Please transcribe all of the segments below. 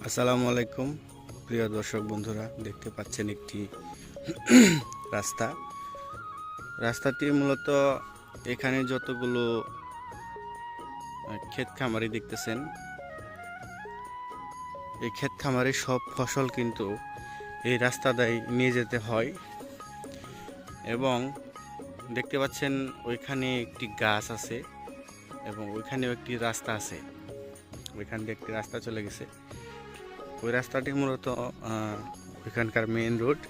আসসালামু আলাইকুম প্রিয় দর্শক বন্ধুরা, দেখতে পাচ্ছেন একটি রাস্তা। রাস্তাটি মূলত এখানে যতগুলো ক্ষেত খামারি দেখতেছেন, এই ক্ষেত খামারে সব ফসল কিন্তু এই রাস্তা দিয়ে নিয়ে যেতে হয়। এবং দেখতে পাচ্ছেন ওইখানে একটি গাছ আছে এবং ওইখানেও একটি রাস্তা আছে। ওইখান দিয়ে একটি রাস্তা চলে গেছে। ওই রাস্তাটি মূলত ওইখানকার মেইন রোড।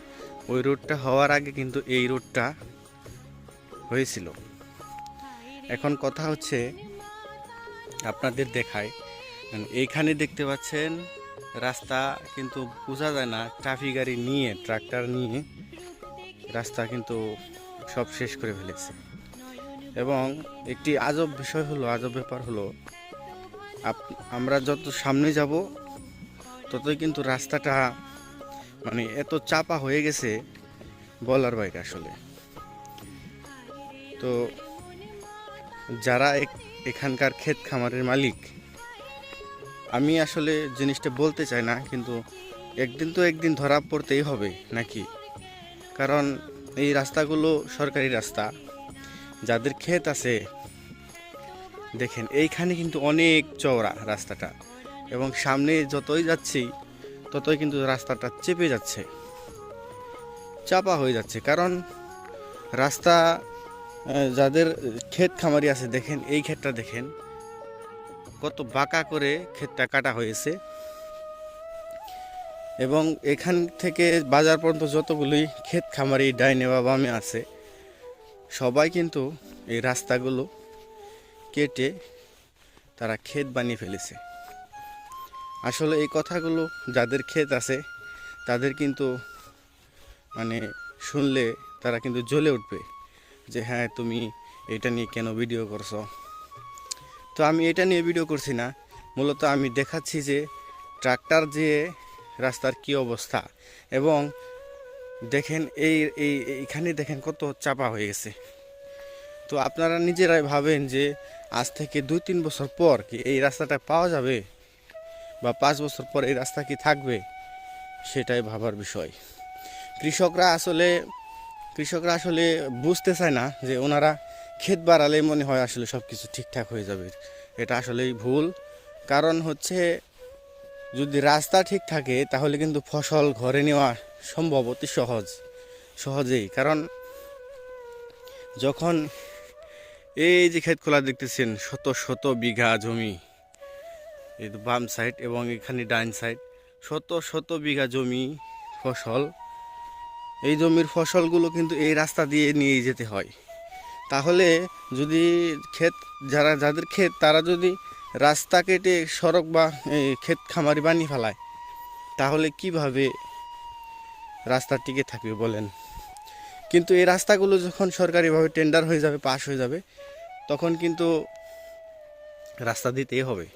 ওই রোডটা হওয়ার আগে কিন্তু এই রোডটা হয়েছিল। এখন কথা হচ্ছে, আপনাদের দেখায়, এইখানে দেখতে পাচ্ছেন রাস্তা কিন্তু বোঝা যায় না, ট্রাফিক গাড়ি নিয়ে, ট্রাক্টর নিয়ে রাস্তা কিন্তু সব শেষ করে ফেলেছে। এবং একটি আজব বিষয় হলো, আজব ব্যাপার হলো, আমরা যত সামনে যাব ততই কিন্তু রাস্তাটা মানে এত চাপা হয়ে গেছে বলার বাইরে আসলে। তো যারা এখানকার ক্ষেত খামারের মালিক, আমি আসলে জিনিসটা বলতে চাই না, কিন্তু একদিন তো একদিন ধরা পড়তেই হবে নাকি। কারণ এই রাস্তাগুলো সরকারি রাস্তা, যাদের ক্ষেত আছে দেখেন এইখানে কিন্তু অনেক চওড়া রাস্তাটা, এবং সামনে যতই যাচ্ছি ততই কিন্তু রাস্তাটা চেপে যাচ্ছে, চাপা হয়ে যাচ্ছে। কারণ রাস্তা, যাদের ক্ষেত খামারি আছে দেখেন, এই ক্ষেতটা দেখেন কত বাঁকা করে ক্ষেতটা কাটা হয়েছে। এবং এখান থেকে বাজার পর্যন্ত যতগুলি ক্ষেত খামারি ডাইনে বা বামে আছে, সবাই কিন্তু এই রাস্তাগুলো কেটে তারা ক্ষেত বানিয়ে ফেলেছে। আসলে এই কথাগুলো যাদের ক্ষেত আছে তাদের কিন্তু মানে শুনলে তারা কিন্তু জ্বলে উঠবে যে হ্যাঁ, তুমি এটা নিয়ে কেন ভিডিও করছো। তো আমি এটা নিয়ে ভিডিও করছি না, মূলত আমি দেখাচ্ছি যে ট্রাক্টর যে রাস্তার কি অবস্থা। এবং দেখেন এইখানে দেখেন কত চাপা হয়ে গেছে। তো আপনারা নিজেরাই ভাবেন যে আজ থেকে 2-3 বছর পর কি এই রাস্তাটা পাওয়া যাবে, বা 5 বছর পর এই রাস্তা কি থাকবে, সেটাই ভাবার বিষয়। কৃষকরা আসলে বুঝতে চায় না যে ওনারা ক্ষেত বাড়ালে মনে হয় আসলে সব কিছু ঠিকঠাক হয়ে যাবে। এটা আসলেই ভুল। কারণ হচ্ছে, যদি রাস্তা ঠিক থাকে তাহলে কিন্তু ফসল ঘরে নেওয়া সম্ভব অতি সহজেই। কারণ যখন এই যে ক্ষেতগুলা দেখতেছেন, শত শত বিঘা জমি, এই বাম সাইড এবং এখানে ডাইন সাইড, শত শত বিঘা জমি ফসল, এই জমির ফসলগুলো কিন্তু এই রাস্তা দিয়ে নিয়ে যেতে হয়। তাহলে যদি যাদের ক্ষেত, তারা যদি রাস্তা কেটে সড়ক বা ক্ষেত খামারি বানিয়ে ফেলায়, তাহলে কিভাবে রাস্তা টিকে থাকবে বলেন। কিন্তু এই রাস্তাগুলো যখন সরকারিভাবে টেন্ডার হয়ে যাবে, পাস হয়ে যাবে, তখন কিন্তু রাস্তা দিতেই হবে।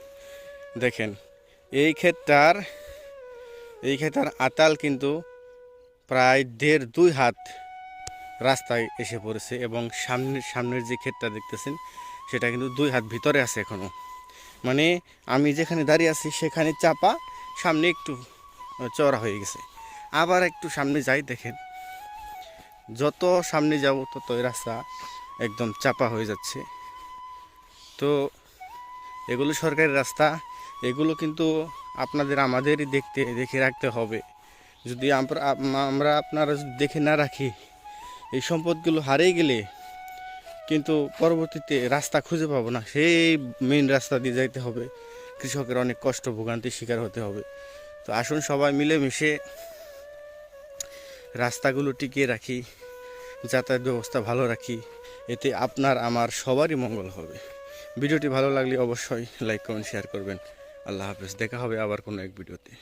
দেখেন এই ক্ষেতটার আতাল কিন্তু প্রায় 1.5-2 হাত রাস্তায় এসে পড়েছে। এবং সামনের যে ক্ষেতটা দেখতেছেন সেটা কিন্তু 2 হাত ভিতরে আছে এখনো। মানে আমি যেখানে দাঁড়িয়ে আছি সেখানে চাপা, সামনে একটু চওড়া হয়ে গেছে। আবার একটু সামনে যাই, দেখেন যত সামনে যাব তত রাস্তা একদম চাপা হয়ে যাচ্ছে। তো এগুলো সরকারি রাস্তা, এগুলো কিন্তু আমাদেরই দেখে রাখতে হবে। যদি আপনারা যদি দেখে না রাখি, এই সম্পদগুলো হারিয়ে গেলে কিন্তু পরবর্তীতে রাস্তা খুঁজে পাবো না, সেই মেইন রাস্তা দিয়ে যাইতে হবে। কৃষকের অনেক কষ্ট ভোগান্তির শিকার হতে হবে। তো আসুন সবাই মিলেমিশে রাস্তাগুলো টিকিয়ে রাখি, যাতায়াত ব্যবস্থা ভালো রাখি, এতে আপনার আমার সবারই মঙ্গল হবে। ভিডিওটি ভালো লাগলে অবশ্যই লাইক, কমেন্ট, শেয়ার করবেন। আল্লাহ হাফেজ, দেখা হবে আবার কোনো এক ভিডিওতে।